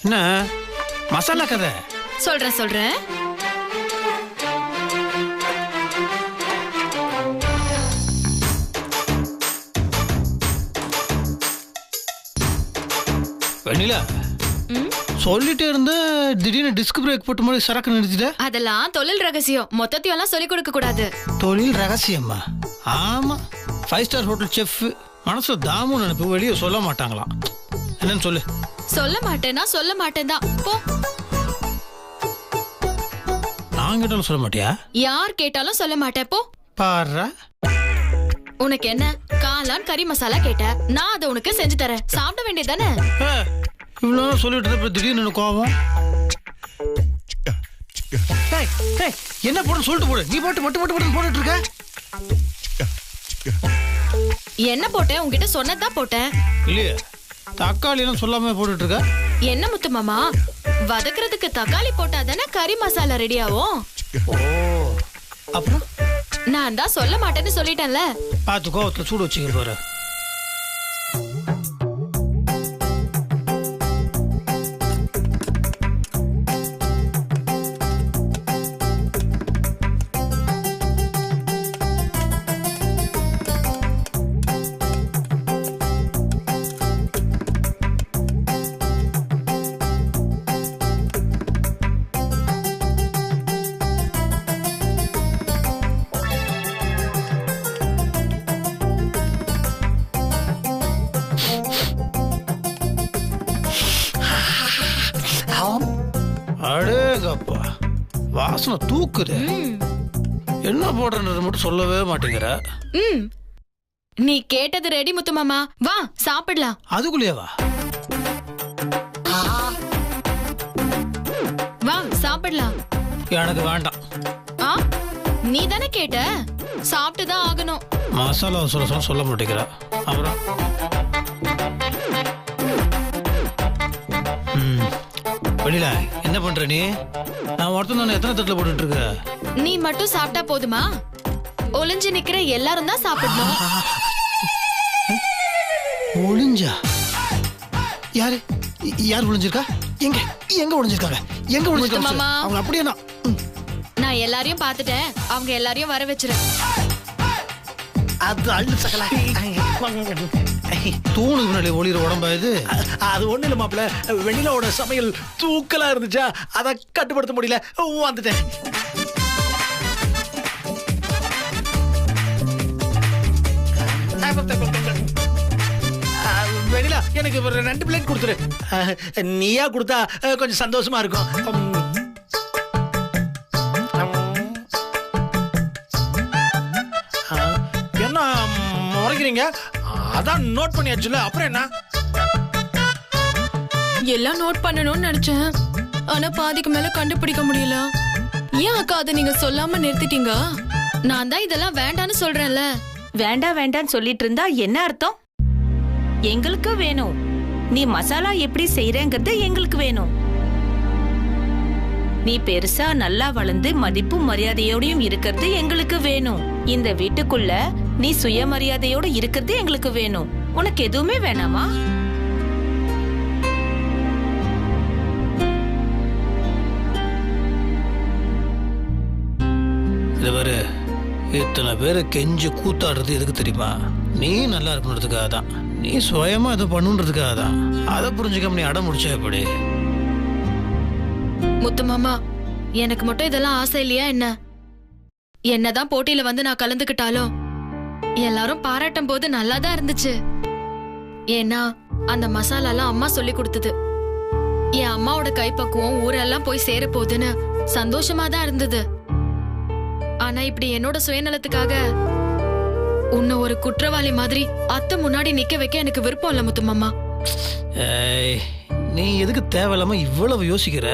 என்ன மசாலா கதை? சொல்றேன். வெண்ணிலா, சொல்லிட்டே இருந்த திடீர்னு டிஸ்க் பிரேக் போட்டு மாதிரி சரக்கு நிறுத்திட்ட. அதெல்லாம் தொழில் ரகசியம், மொத்தத்தையும் எல்லாம் சொல்லிக் கொடுக்க கூடாது. தொழில் ரகசியமா? ஆமா, 5 ஸ்டார் ஹோட்டல் செஃப் மனசுல தாமு நினைப்பு வெளியே சொல்ல மாட்டாங்களாம். என்னன்னு சொல்லு. சொல்ல மாட்டேன்னா சொல்ல மாட்டேன் தான் போ. நான் கேட்டாலும் சொல்ல மாட்டியா? யார் கேட்டாலும் சொல்ல மாட்டேன் போ. பாரு, உனக்கு என்ன காளான் கறி மசாலா கேட்ட, நான் அதை உனக்கு செஞ்சு தரேன். சாப்பிட வேண்டியதானே? இவ்வளவு சொல்லிட்டு இருந்த திடீர்னு கோவம். என்ன போட சொல்லிட்டு போடு. நீ போட்டு போட்டுட்டு இருக்க. என்ன போட்டேன்? உங்ககிட்ட சொன்னதான் போட்டேன். இல்லையே, தக்காளி எல்லாம் சொல்லாம போட்டுட்டு இருக்க. என்ன முத்து மாமா, வதக்குறதுக்கு தக்காளி போட்டாதானே கறி மசாலா ரெடி ஆகும். ஓ, அப்புறம் நான் தான் சொல்ல மாட்டேன்னு சொல்லிட்டேன்ல. பார்த்து கோவத்துல சூடு வச்சுக்க பாரு. அடேங்கப்பா, வாசனை தூக்குது. என்ன போடுறது மட்டும் சொல்லவே மாட்டேங்கிற. நீ கேட்டது ரெடி முத்து மாமா, வா சாப்பிடலாம். அதுக்குள்ளே வா. வா சாப்பிடலாம். எனக்கு வேண்டாம். நீ தானே கேட்ட, சாப்பிட்டுதான் ஆகணும். மசாலா சொல்ல மாட்டேங்கிற. அப்புறம் வெளியில என்ன பண்ற நீ? நான் ஒருத்தன் எத்தனை தட்டுல போட்டுட்டு இருக்க? நீ மட்டும் சாப்பிட்டா போதுமா? ஒளிஞ்சு நிக்கிற எல்லாரும் தான் சாப்பிடணும். ஒளிஞ்சா? யாரு யார் ஒளிஞ்சிருக்கா? எங்க எங்க ஒளிஞ்சிருக்காங்க? எங்க ஒளிஞ்சிருக்காங்க? அவங்க அப்படியே நான் எல்லாரையும் பார்த்துட்டேன். அவங்க எல்லாரையும் வர வச்சிரு. அது அள்ளு சகல தூணுக்கு முன்னாடி ஒளிர உடம்பா இது? அது ஒண்ணு இல்ல மாப்பிள்ள, வெண்ணிலாவோட சமையல் தூக்கலா இருந்துச்சா, அதை கட்டுப்படுத்த முடியல, வந்துட்டேன். வெண்ணிலா, எனக்கு 2 பிளேட் கொடுத்துரு. நீயா கொடுத்தா கொஞ்சம் சந்தோஷமா இருக்கும். என்ன முறைக்கிறீங்க? அதான் நோட் பண்ணியாச்சுல, அப்புறம் என்ன? எல்லாம் நோட் பண்ணணும்னு நினைச்சேன், ஆனா பாதிக்கு மேல கண்டுபிடிக்க முடியல. ஏன் அக்கா அதை நீங்க சொல்லாம நிறுத்திட்டீங்க? நான் தான் இதெல்லாம் வேண்டான்னு சொல்றேன்ல. வேண்டான்னு சொல்லிட்டு இருந்தா என்ன அர்த்தம்? எங்களுக்கு வேணும். நீ மசாலா எப்படி செய்யறேங்கிறது எங்களுக்கு வேணும். நீ பெருசா நல்லா வளர்ந்து மதிப்பும் மரியாதையோடையும் இருக்கிறது எங்களுக்கு வேணும். இந்த வீட்டுக்குள்ள நீ சுயமரியாதையோட இருக்கிறது எங்களுக்கு வேணும். உனக்கு எதுவுமே வேணாமா? இத்தனை பேரை கெஞ்சு கூத்தாடுறது எதுக்கு தெரியுமா? நீ நல்லா இருக்கணுன்றதுக்காக தான். நீ சுயமா அதை பண்ணுன்றதுக்காக தான். அதை புரிஞ்சுக்காம நீ அடம் முடிச்சா எப்படி? முத்து மாமா, எனக்கு மட்டும் இதெல்லாம் ஆசை இல்லையா என்ன? என்னதான் போட்டியில வந்து நான் கலந்துக்கிட்டாலும் எல்லாரும் பாராட்டும் போது நல்லாதான் இருந்துச்சு. ஏன்னா அந்த மசாலாலாம் அம்மா சொல்லி கொடுத்தது. என் அம்மாவோட கைப்பக்குவம் ஊரெல்லாம் போய் சேர போகுதுன்னு சந்தோஷமா தான் இருந்தது. ஆனா இப்படி என்னோட சுயநலத்துக்காக உன்னை ஒரு குற்றவாளி மாதிரி அத்தை முன்னாடி நிக்க வைக்க எனக்கு விருப்பம் இல்ல முத்து மாமா. நீ எதுக்கு தேவையில்லாம இவ்வளவு யோசிக்கிற?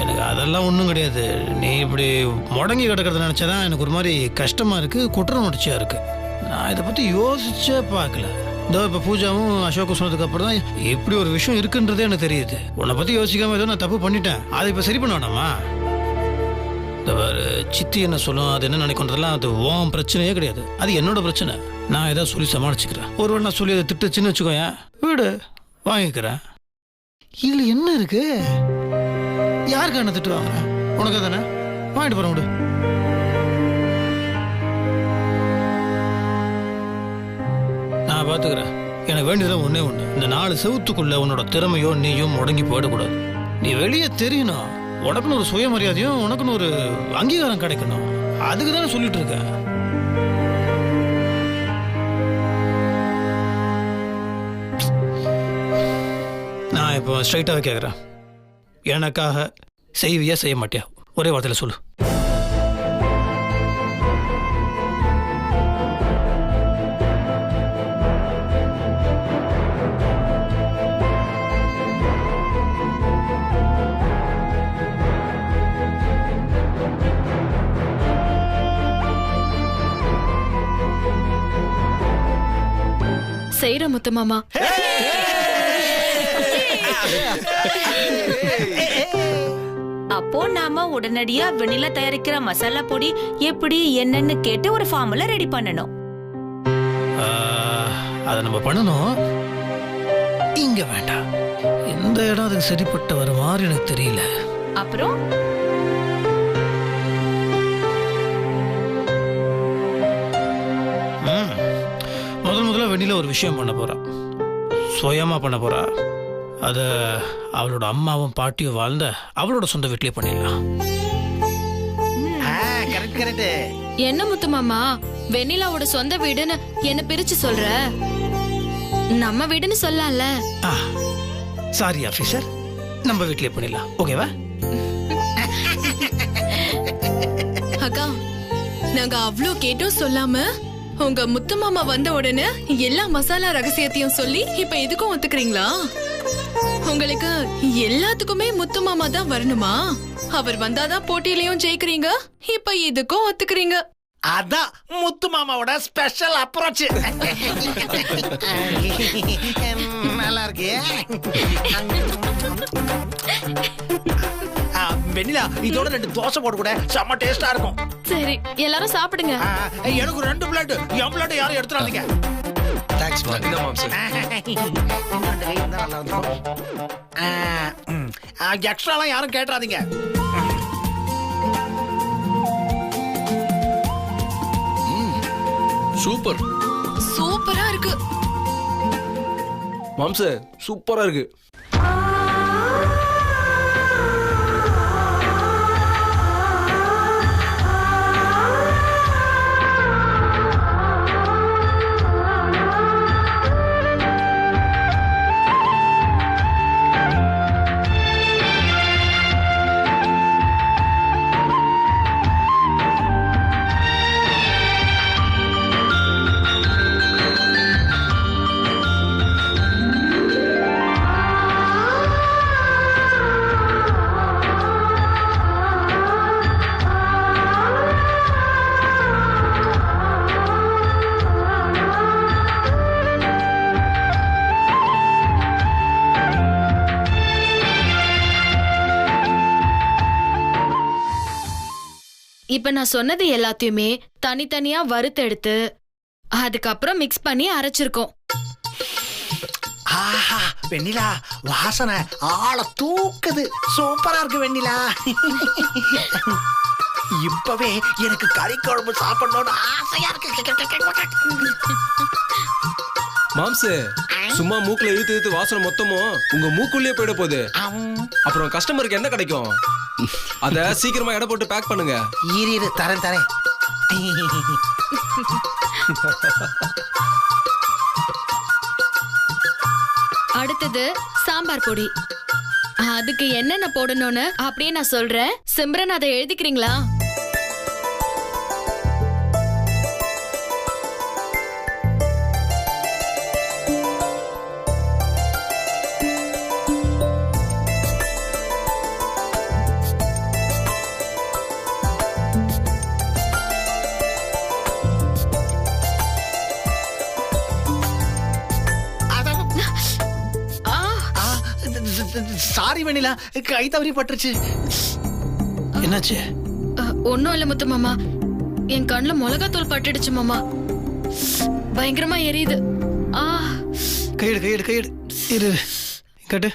எனக்கு அதெல்லாம் ஒன்றும் கிடையாது. நீ இப்படி முடங்கி கிடக்கிறத நினச்சாதான் எனக்கு ஒரு மாதிரி கஷ்டமாக இருக்குது, குற்ற உணர்ச்சியாக இருக்குது. நான் இதை பற்றி யோசிச்சே பார்க்கல. இதோ இப்போ பூஜாவும் அசோக்கும் சொன்னதுக்கு அப்புறம் தான் இப்படி ஒரு விஷயம் இருக்குன்றதே எனக்கு தெரியுது. உன்னை பற்றி யோசிக்காமல் ஏதோ நான் தப்பு பண்ணிட்டேன், அதை இப்போ சரி பண்ண வேணாமா? இந்த சித்தி என்ன சொல்லும், அது என்ன நினைக்கிறதெல்லாம் அது உன் பிரச்சனையே கிடையாது, அது என்னோட பிரச்சனை. நான் ஏதாவது சொல்லி சமாளிச்சுக்கிறேன். ஒருவேளை நான் சொல்லி அதை திட்டுச்சுன்னு வச்சுக்கோயேன், வீடு வாங்கிக்கிறேன். இதுல என்ன இருக்கு? யாருக்கு என்ன திட்டு வாங்குற? உனக்கு தானே வாங்கிட்டு போறேன் விடு. நான் பாத்துக்கிறேன். எனக்கு வேண்டியதுல ஒண்ணே ஒண்ணு, இந்த 4 செவுத்துக்குள்ள உன்னோட திறமையோ நீயும் முடங்கி போயிடக்கூடாது. நீ வெளியே தெரியணும், உனக்குன்னு ஒரு சுயமரியாதையும் உனக்குன்னு ஒரு அங்கீகாரம் கிடைக்கணும். அதுக்கு தானே சொல்லிட்டு இருக்கேன். நான் இப்போ ஸ்ட்ரைட்டாக கேட்குறேன், எனக்காக செய்வியா செய்ய மாட்டியா? ஒரே வார்த்தையில் சொல்லு. செய்யற முத்து மாமா. அப்போ நாம உடனடியா வெண்ணிலா தயாரிக்கிற மசாலா பொடி எப்படி என்னன்னு கேட்டு ஒரு ஃபார்முலா ரெடி பண்ணணும். அதை நம்ம பண்ணணும். இங்க வேண்டாம், இந்த இடம் அதுக்கு சரிப்பட்ட வர மாதிரி எனக்கு தெரியல. அப்புறம் முதல்ல வெண்ணில ஒரு விஷயம் பண்ண போறா, சுயமா பண்ண போறா. அத அவளோட அம்மாவும் பாட்டியும் வாழ்ந்த அவளோட சொந்த வீட்லயே பண்ணிடலாம். என்ன முத்து மாமா, வெண்ணிலாவோட சொந்த வீடுன்னு என்ன பிரிச்சு சொல்ற? நம்ம வீடுன்னு சொல்லலாம்ல. சாரி ஆபீசர், நம்ம வீட்லயே பண்ணிடலாம். ஓகேவா? அக்கா, நாங்க அவ்ளோ கேட்டும் சொல்லாம உங்க முத்து மாமா வந்த உடனே எல்லா மசாலா ரகசியத்தையும் சொல்லி இப்ப இதுக்கும் ஒத்துக்கிறீங்களா? உங்களுக்கு எல்லாத்துக்குமே முத்து மாமா தான் வரணுமா? அவர் வந்தாதான் போட்டியிலையும் ஜெயிக்கிறீங்க, இப்ப இதுக்கும் ஒத்துக்கிறீங்க. அதான் முத்து மாமாவோட ஸ்பெஷல் அப்ரோச். நல்லா இருக்கு. வெண்ணிலா, இதோட 2 தோசை போட்டு கூட செம்ம டேஸ்டா இருக்கும். சரி, எல்லாரும் சாப்பிடுங்க. எனக்கு 2 பிளேட், என் பிளேட் யாரும் எடுத்துறாதீங்க. தேங்க்ஸ் எக்ஸ்ட்ராலாம் யாரும் கேட்டுறாதீங்க. சூப்பர், சூப்பரா இருக்கு மாம்ச, சூப்பரா இருக்கு. இப்ப நான் சொன்னது எல்லாத்தையுமே தனித்தனியா வறுத்தெடுத்து அதுக்கப்புறம் மிக்ஸ் பண்ணி அரைச்சிருக்கோம். ஆஹா, வெண்ணிலா வாசனை ஆள தூக்குது. சூப்பரா இருக்கு வெண்ணிலா. இப்பவே எனக்கு கறி குழம்பு சாப்பிடணும்னு ஆசையா இருக்கு. மாம்ச, சும்மா மூக்குல இழுத்து வாசனை மொத்தமும் உங்க மூக்குள்ளே போயிட போகுது. அப்புறம் கஸ்டமருக்கு என்ன கிடைக்கும்? அத சீக்கிரமா எடை போட்டு பேக் பண்ணுங்க. இரு தரேன். அடுத்தது சாம்பார் பொடி. அதுக்கு என்னென்ன போடணும்னு அப்படியே நான் சொல்றேன். சிம்ரன் அதை எழுதிக்கிறீங்களா? சாரி வெண்ணிலா, கை தவறி பட்டுருச்சு. என்னாச்சு? ஒன்னும் இல்ல முத்து மாமா, என் கண்ணுல மிளகாத்தூள் பட்டுடுச்சு மாமா. பயங்கரமா எரியுது. கையெடு இரு கட்டு.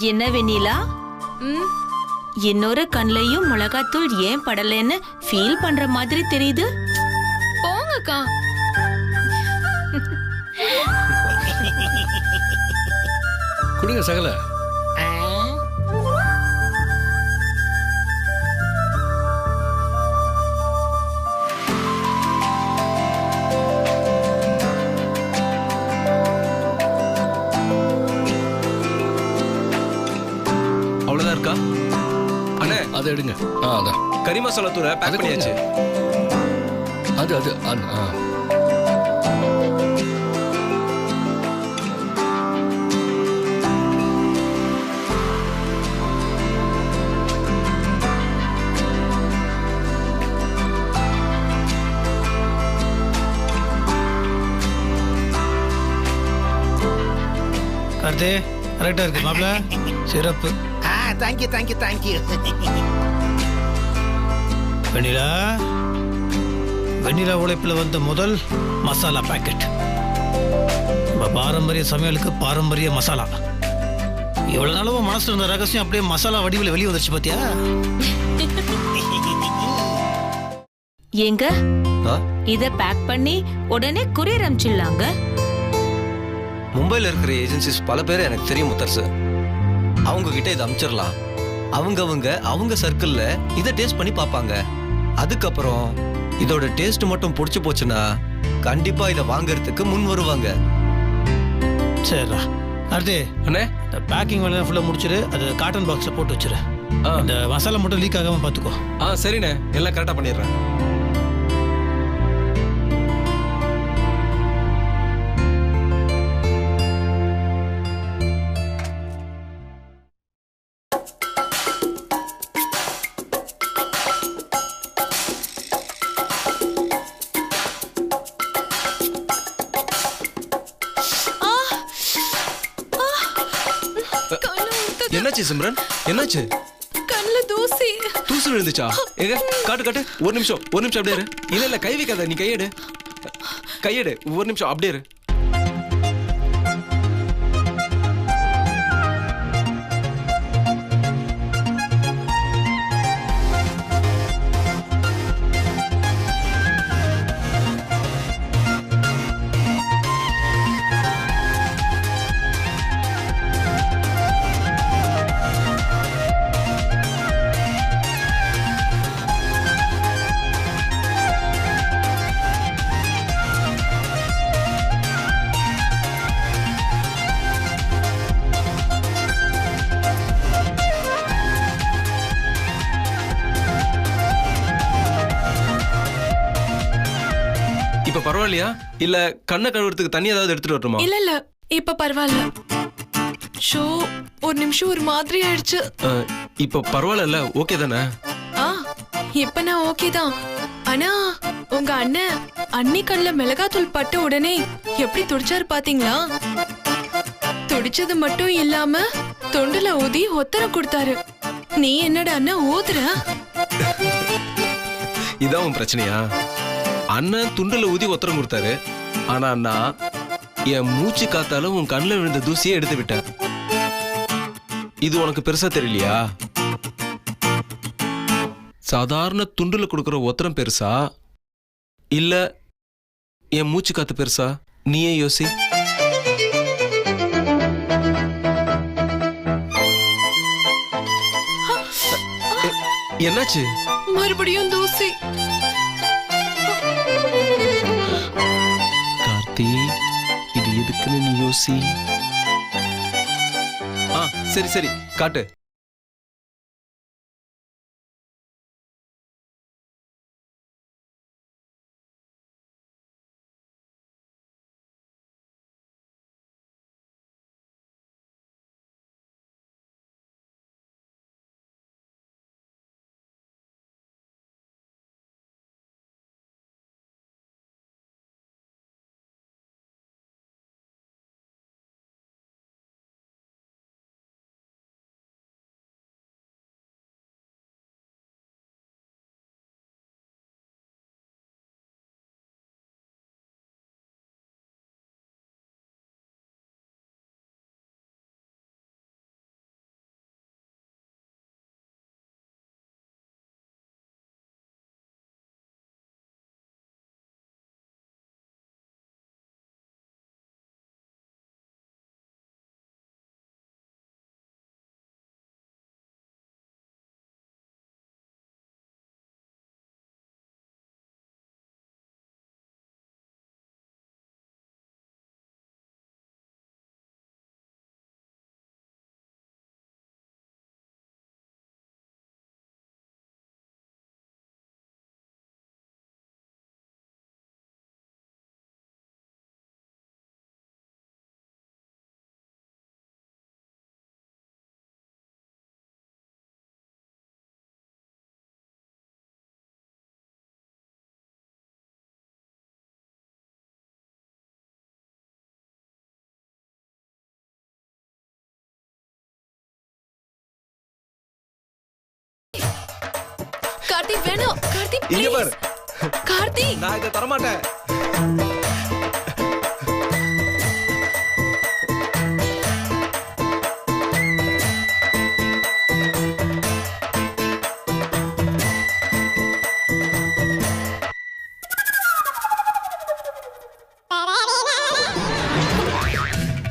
என்ன வெண்ணிலா, ம், இன்னொரு கண்லையும் மிளகாத்தூள் ஏன் படலைன்னு ஃபீல் பண்ற மாதிரி தெரியுது. போங்கக்கா. கொடுங்க சகல. அவ்வளவுதான் இருக்கா அண்ணே? அதை எடுங்க. அதான் கறி மசாலா தூளை பேக் அது பண்ணியாச்சு. அது அது அது, ஆ. கார்த்தே கரெக்டா இருக்கு மாப்பிள. சிறப்பு. Thank you thank you thank you. Vennila, Vennila உழைப்பில் வந்த முதல் மசாலா பாக்கெட். நம்ம பாரம்பரிய சமையலுக்கு பாரம்பரிய மசாலா. இவ்வளவு நாளும் மனசுல இருந்த ரகசியம் அப்படியே மசாலா வடிவில் வெளியே வந்துருச்சு பாத்தியா? ஏங்க ஆ? இத பேக் பண்ணி உடனே கொரியர் அனுப்பிச்சிடலாங்க. மும்பையில் இருக்கிற ஏஜென்சிஸ் பல பேர் எனக்கு தெரியும் முத்தரசு. அவங்க கிட்ட இதை அனுப்பிச்சிடலாம். அவங்க சர்க்கிள்ல இதை டேஸ்ட் பண்ணி பார்ப்பாங்க. அதுக்கப்புறம் இதோட டேஸ்ட் மட்டும் பிடிச்சி போச்சுன்னா கண்டிப்பா இதை வாங்கறதுக்கு முன் வருவாங்க. சரிடா கார்த்தே, அண்ணே இந்த பேக்கிங் வேலை ஃபுல்லாக முடிச்சிரு. அது காட்டன் பாக்ஸில் போட்டு வச்சிரு. அந்த மசாலா மட்டும் லீக் ஆகாமல் பார்த்துக்கோ. சரிண்ணே, எல்லாம் கரெக்டா பண்ணிடுறேன். என்னாச்சு சிம்ரன்? என்னாச்சு? கண்ணுல தூசி. தூசு விழுந்துச்சா? எங்க காட்டு காட்டு. ஒரு நிமிஷம் அப்படியே இரு. இல்ல கை வைக்காத, நீ கையெடு. ஒரு நிமிஷம் அப்படியே இரு. இப்ப பரவாயில்லையா? இல்ல கண்ணை கழுவுறதுக்கு தண்ணி ஏதாவது எடுத்துட்டு வரணுமா? இல்ல இல்ல இப்ப பரவாயில்ல. ஷோ ஒரு நிமிஷம் ஒரு மாதிரி ஆயிடுச்சு. இப்ப பரவாயில்ல, ஓகே தானே? ஆ இப்ப நான் ஓகே தான். ஆனா உங்க அண்ணன் அன்னி கண்ணுல மிளகாத்தூள் பட்ட உடனே எப்படி துடிச்சாரு பாத்தீங்களா? துடிச்சது மட்டும் இல்லாம தொண்டுல ஊதி ஒத்தரம் கொடுத்தாரு. நீ என்னடா அண்ணன் ஊதுற? இதான் உன் பிரச்சனையா? அண்ணன் துண்டுல ஊதி ஒத்தரம் கொடுத்தாரு. ஆனா நான் என் மூச்சு காத்தால உன் கண்ணுல விழுந்த தூசியை எடுத்து விட்டேன். இது உனக்கு பெருசா தெரியலையா? சாதாரண துண்டுல கொடுக்கிற ஒத்தரம் பெருசா இல்ல என் மூச்சு காத்து பெருசா? நீயே யோசி. என்னாச்சு? மறுபடியும் தூசி. கார்த்தி, இது எதுக்குன்னு நீ யோசி. சரி காட்டு. கார்த்தி வேணாம் கார்த்தி இங்க ப்ளீஸ் பாரு கார்த்தி நான் இதை தரமாட்டேன்.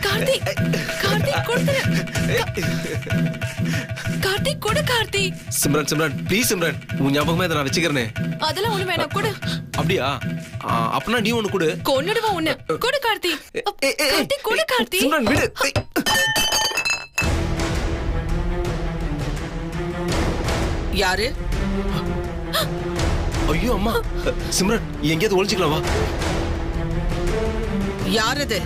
கார்த்தி கார்த்தி கொடுத்துரு கார்த்தி கொடு கார்த்தி சிம்ரன் சிம்ரன் ப்ளீஸ் சிம்ரன், உன் ஞாபகமா இதை நான் வச்சுக்கிறேனே. அதெல்லாம் ஒண்ணு வேணாம் கொடு. அப்படியா? அப்பனா நீ ஒண்ணு கொடு. கொன்னுடுவா உன்னை. கொடு கார்த்தி. கார்த்தி கொடு கார்த்தி. சிம்ரன் விடு. யாரு? ஐயோ அம்மா. சிம்ரன் எங்கேயாவது ஒளிஞ்சுக்கலாம் வா. யாரது?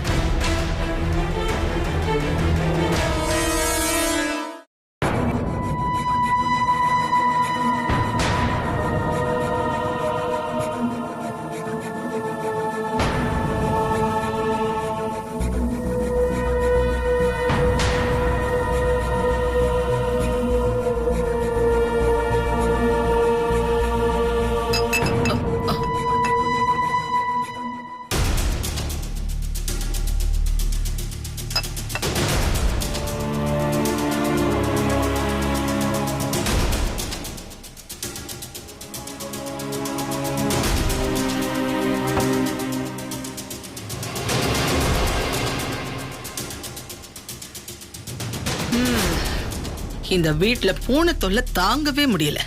இந்த வீட்ல பூனை தொல்லை தாங்கவே முடியல.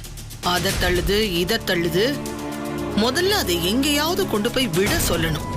அதை தள்ளுது இதை தள்ளுது. முதல்ல அதை எங்கேயாவது கொண்டு போய் விட சொல்லணும்.